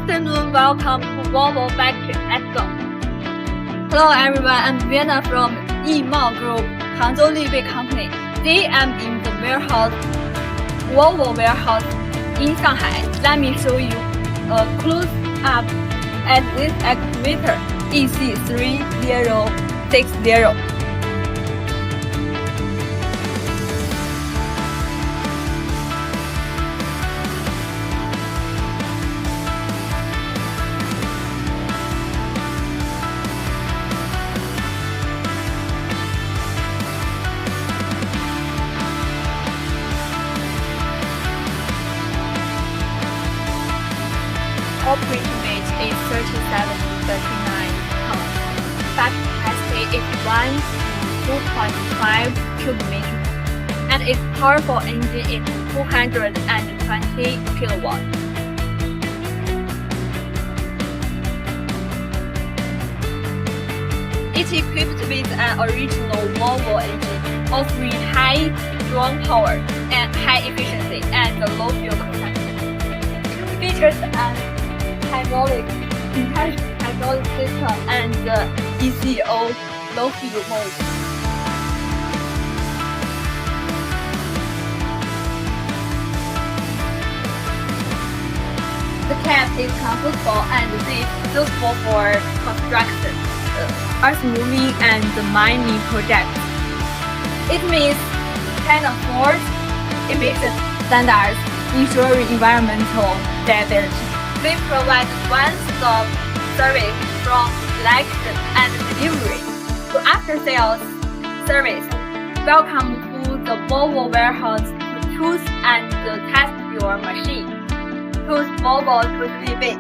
afternoon, welcome to VOLVO factory. Let's go. Hello everyone, I'm Vienna from Yimao Group, Hangzhou LIEBTY company. Today I'm in the warehouse, VOLVO warehouse in Shanghai. Let me show you a close up at this excavator EC360. Operating weight is 37 to 39 pounds. Factory capacity is 1 to 2.5 cubic meters, and its powerful engine is 220 kilowatts. It's equipped with an original VOLVO engine, offering high draw power and high efficiency and low fuel consumption. It features an hydraulic system and ECO low fuel mode. The cab is comfortable and deep, suitable for construction, earth moving and mining projects. It meets China 4 emission standards, ensuring environmental stability. We provide one-stop service from selection and delivery to after-sales service. Welcome to the VOLVO warehouse to choose and test your machine. Choose VOLVO to LIEBTY.